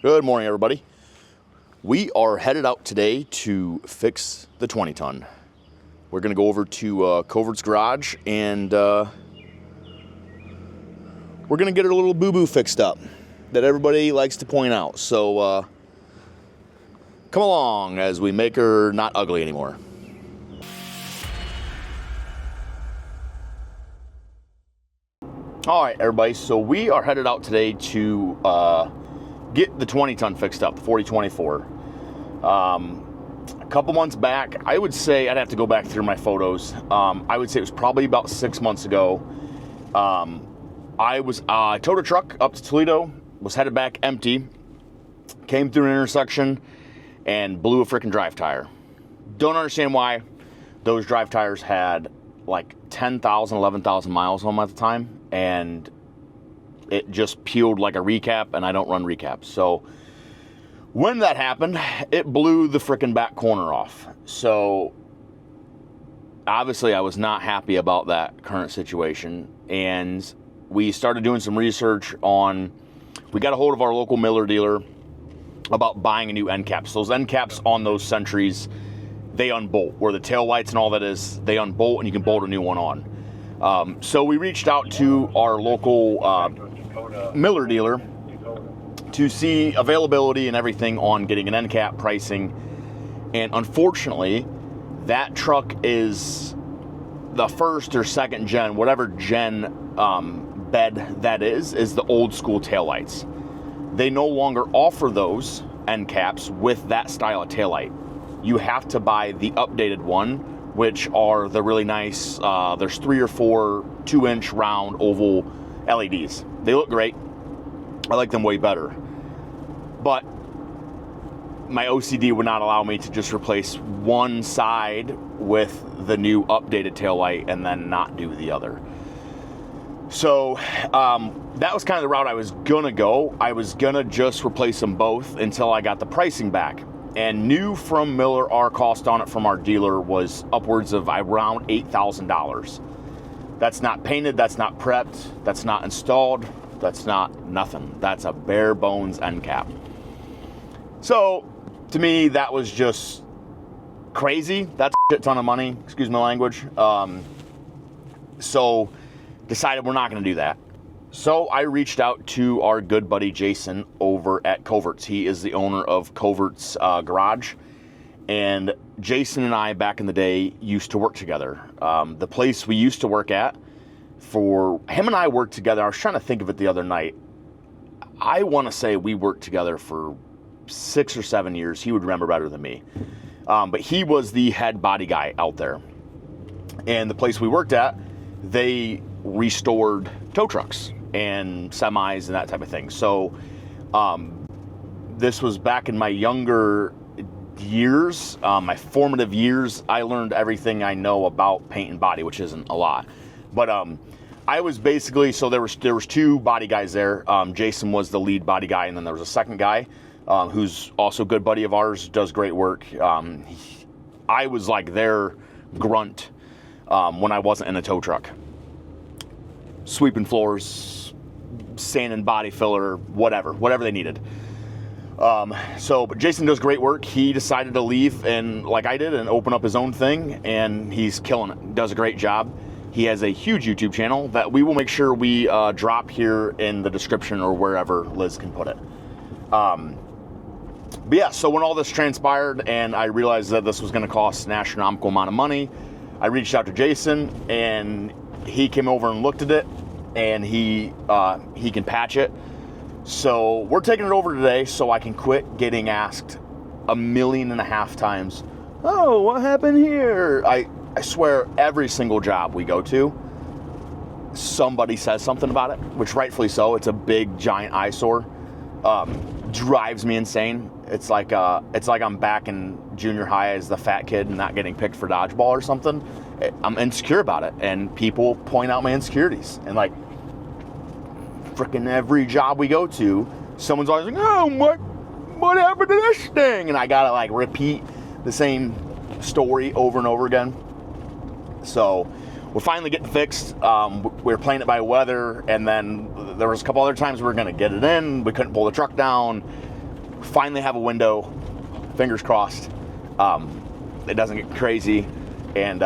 Good morning, everybody. We are headed out today to fix the 20-ton. We're going to go over to Covert's garage and we're going to get a little boo-boo fixed up that everybody likes to point out. So come along as we make her not ugly anymore. All right, everybody. So we are headed out today to get the 20-ton fixed up, the 4024. A couple months back, I would say, I'd have to go back through my photos. I would say it was probably about 6 months ago. I towed a truck up to Toledo, was headed back empty, came through an intersection, and blew a freaking drive tire. Don't understand why. Those drive tires had like 10,000, 11,000 miles on them at the time, and it just peeled like a recap, and I don't run recaps. So when that happened, it blew the frickin' back corner off. So obviously I was not happy about that current situation, and we started doing some research on, we got a hold of our local Miller dealer about buying a new end cap. So those end caps on those Sentries, they unbolt. Where the tail lights and all that is, they unbolt and you can bolt a new one on. So we reached out to our local Miller dealer to see availability and everything on getting an end cap pricing, and unfortunately that truck is the first or second gen, whatever gen bed that is the old school taillights. They no longer offer those end caps with that style of taillight. You have to buy the updated one, which are the really nice, there's 3 or 4 2-inch round oval LEDs. They look great. I like them way better. But my OCD would not allow me to just replace one side with the new updated taillight and then not do the other. So that was kind of the route I was gonna go. I was gonna just replace them both until I got the pricing back. And knew from Miller our cost on it from our dealer was upwards of around $8,000. That's not painted, that's not prepped, that's not installed, that's not nothing. That's a bare bones end cap. So to me, that was just crazy. That's a shit ton of money, excuse my language. So decided we're not gonna do that. So I reached out to our good buddy Jason over at Covert's. He is the owner of Covert's garage. And Jason and I, back in the day, used to work together. The place we used to work at, for him and I worked together. I was trying to think of it the other night. I want to say we worked together for 6 or 7 years. He would remember better than me. But he was the head body guy out there. And the place we worked at, they restored tow trucks and semis and that type of thing. So this was back in my younger years, my formative years. I learned everything I know about paint and body, which isn't a lot. But I was basically, so there was 2 body guys there. Jason was the lead body guy, and then there was a second guy who's also a good buddy of ours, does great work. I was like their grunt when I wasn't in a tow truck. Sweeping floors, sanding body filler, whatever they needed. But Jason does great work. He decided to leave, and like I did, and open up his own thing, and he's killing it. Does a great job. He has a huge YouTube channel that we will make sure we drop here in the description or wherever Liz can put it. But yeah, so when all this transpired and I realized that this was going to cost an astronomical amount of money, I reached out to Jason, and he came over and looked at it, and he can patch it. So we're taking it over today so I can quit getting asked 1.5 million times, oh, what happened here? I swear every single job we go to, somebody says something about it, which rightfully so. It's a big, giant eyesore. Drives me insane. It's like I'm back in junior high as the fat kid and not getting picked for dodgeball or something. I'm insecure about it, and people point out my insecurities. And like, freaking every job we go to, someone's always like, oh, what happened to this thing? And I gotta like repeat the same story over and over again. So we're finally getting fixed. We were playing it by weather, and then there was a couple other times we were gonna get it in. We couldn't pull the truck down. finally have a window. Fingers crossed. It doesn't get crazy, and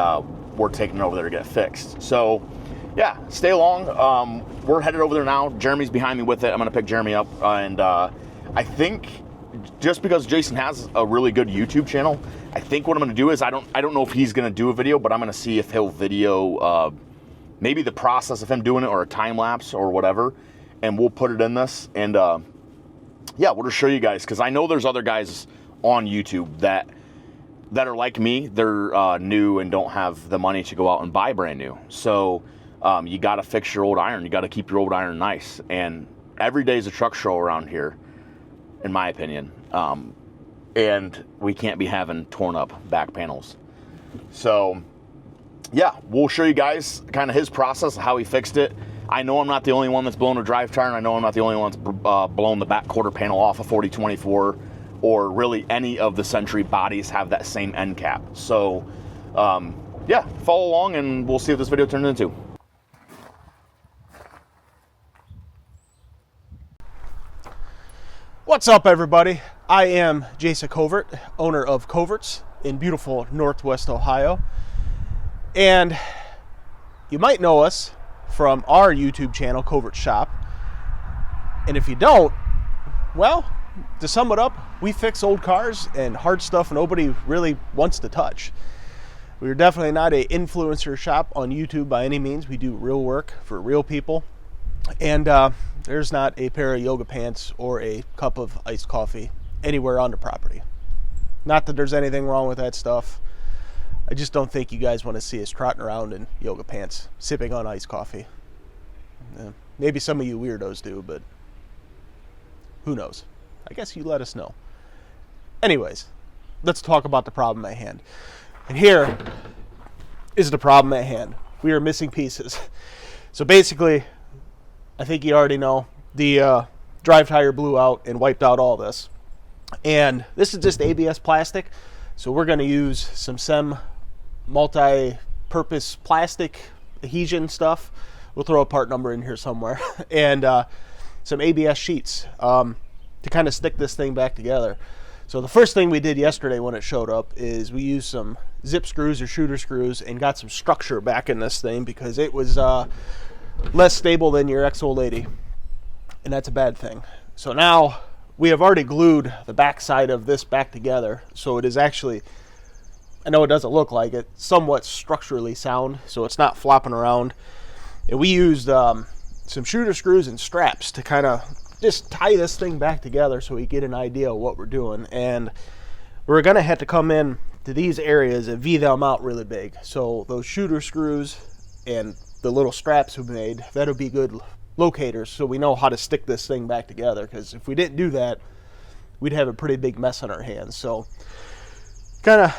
we're taking it over there to get it fixed. So, yeah, stay along. We're headed over there now. Jeremy's behind me with it. I'm going to pick Jeremy up, and I think just because Jason has a really good YouTube channel, I think what I'm going to do is I don't know if he's going to do a video, but I'm going to see if he'll video maybe the process of him doing it or a time lapse or whatever, and we'll put it in this. And yeah, we'll just show you guys, because I know there's other guys on YouTube that are like me. They're new and don't have the money to go out and buy brand new. So you got to fix your old iron. You got to keep your old iron nice. And every day is a truck show around here, in my opinion. And we can't be having torn up back panels. So yeah, we'll show you guys kind of his process, how he fixed it. I know I'm not the only one that's blown a drive tire, and I know I'm not the only one that's blown the back quarter panel off a 4024, or really any of the Century bodies have that same end cap. So yeah, follow along and we'll see what this video turns into. What's up, everybody? I am Jason Covert, owner of Coverts in beautiful Northwest Ohio. And you might know us from our YouTube channel, Covert Shop. And if you don't, well, to sum it up, we fix old cars and hard stuff nobody really wants to touch. We're definitely not an influencer shop on YouTube by any means. We do real work for real people. And there's not a pair of yoga pants or a cup of iced coffee anywhere on the property. Not that there's anything wrong with that stuff. I just don't think you guys want to see us trotting around in yoga pants, sipping on iced coffee. Maybe some of you weirdos do, but who knows? I guess you let us know. Anyways, let's talk about the problem at hand. And here is the problem at hand. We are missing pieces. So basically, I think you already know, the drive tire blew out and wiped out all this. And this is just ABS plastic. So we're going to use some SEM multi-purpose plastic adhesion stuff. We'll throw a part number in here somewhere. And some ABS sheets to kind of stick this thing back together. So the first thing we did yesterday when it showed up is we used some zip screws or shooter screws and got some structure back in this thing, because it was less stable than your ex-old lady, and that's a bad thing. So now we have already glued the back side of this back together, so it is actually, I know it doesn't look like it, somewhat structurally sound, so it's not flopping around. And we used some shooter screws and straps to kind of just tie this thing back together so we get an idea of what we're doing. And we're going to have to come in to these areas and V them out really big. So those shooter screws and the little straps we made, that'll be good locators so we know how to stick this thing back together, because if we didn't do that, we'd have a pretty big mess on our hands. So kind of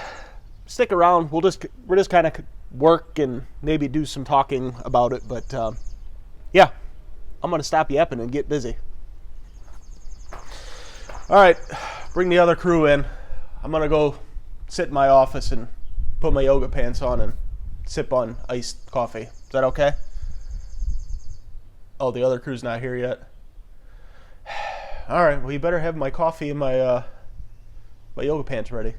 stick around. We're just kind of work and maybe do some talking about it. But yeah, I'm going to stop yapping and get busy. All right, bring the other crew in. I'm going to go sit in my office and put my yoga pants on and sip on iced coffee. Is that okay? Oh, the other crew's not here yet. All right, well, you better have my coffee and my yoga pants ready.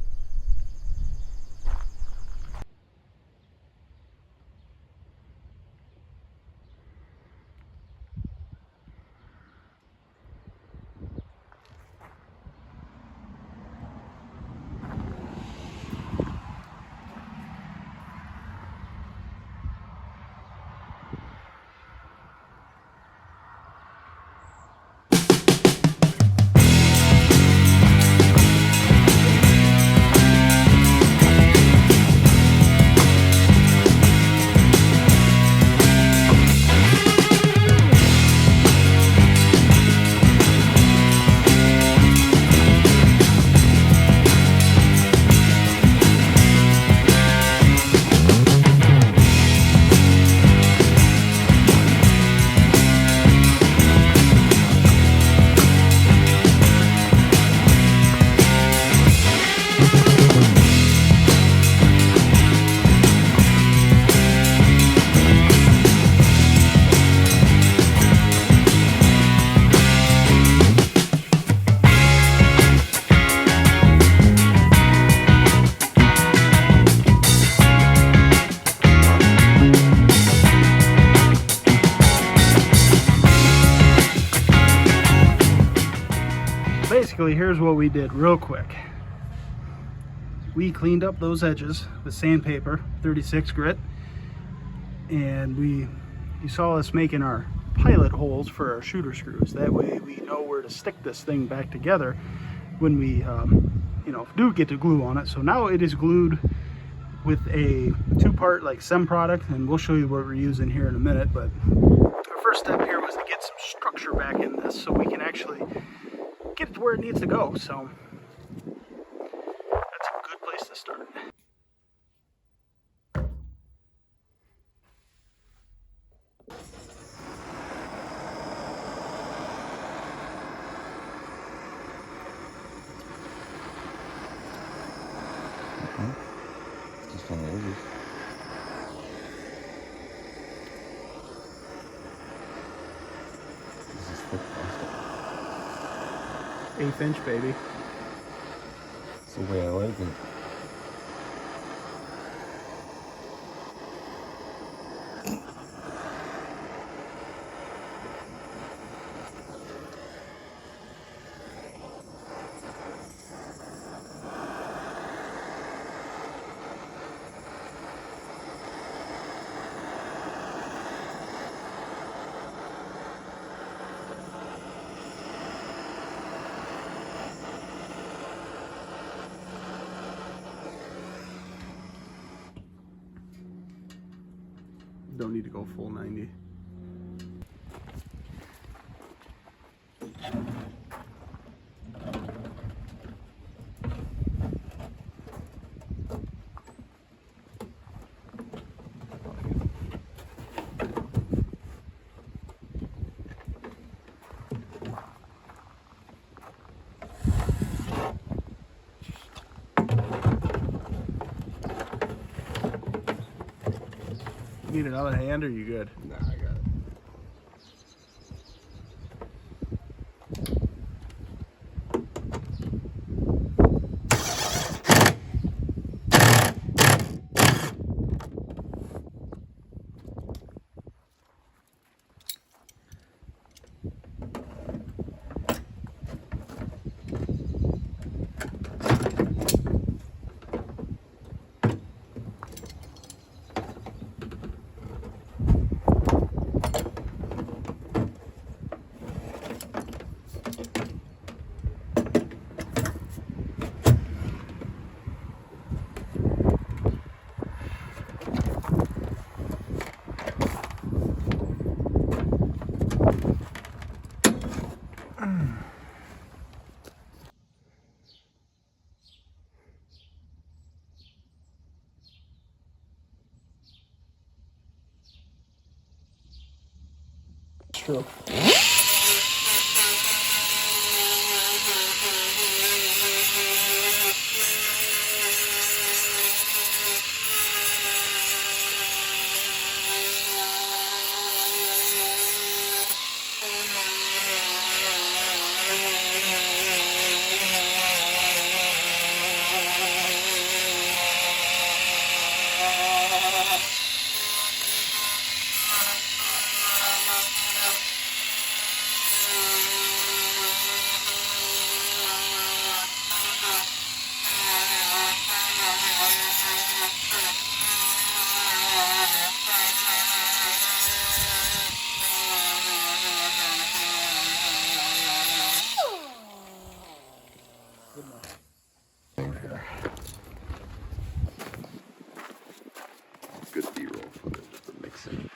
basically, here's what we did real quick. We cleaned up those edges with sandpaper, 36 grit, and you saw us making our pilot holes for our shooter screws. That way we know where to stick this thing back together when we do get the glue on it. So now it is glued with a 2-part like SEM product, and we'll show you what we're using here in a minute. But our first step here was to get some structure back in this so we can actually get it to where it needs to go. So that's a good place to start. Just on the edges. This is thick plastic. 1/8 inch, baby. That's the way I like it. Don't need to go full 90. Need another hand, or you good? Nah, I got it. True. Good B-roll footage of the mixing.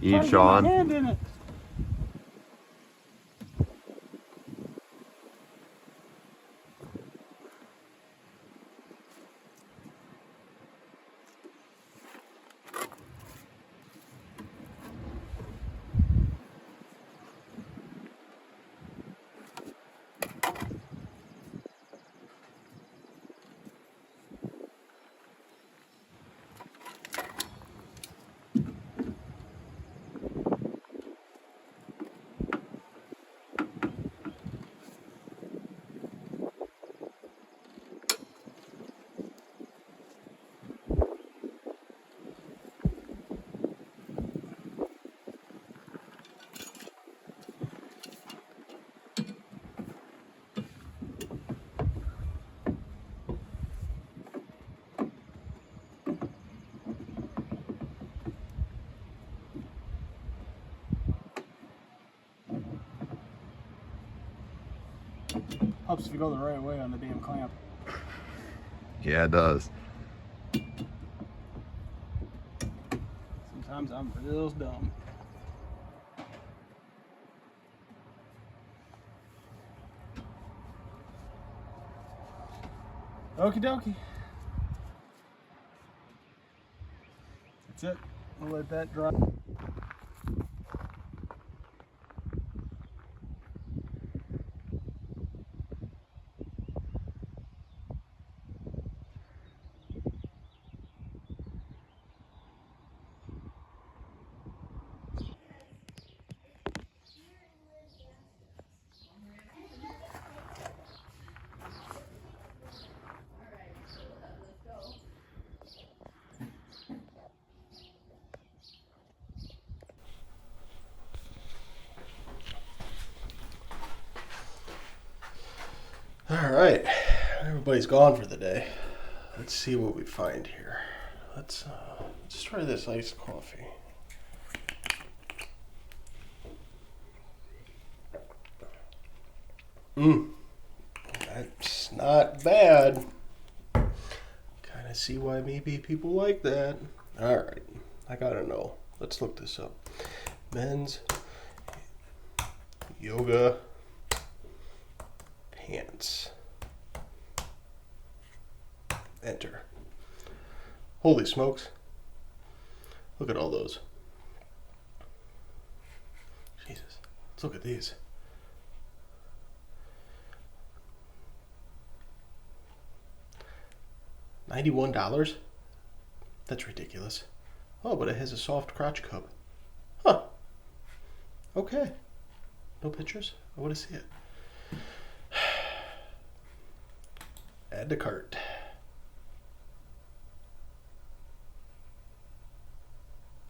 Eat, Sean. Hand in it. Helps if you go the right way on the damn clamp. Yeah, it does. Sometimes I'm real dumb. Okie dokie. That's it. We'll let that dry. All right, everybody's gone for the day. Let's see what we find here. Let's try this iced coffee. That's not bad. Kind of see why maybe people like that. All right, I gotta know. Let's look this up. Men's yoga pants. Enter. Holy smokes. Look at all those. Jesus. Let's look at these. $91? That's ridiculous. Oh, but it has a soft crotch cup. Huh. Okay. No pictures? I want to see it. Add to cart.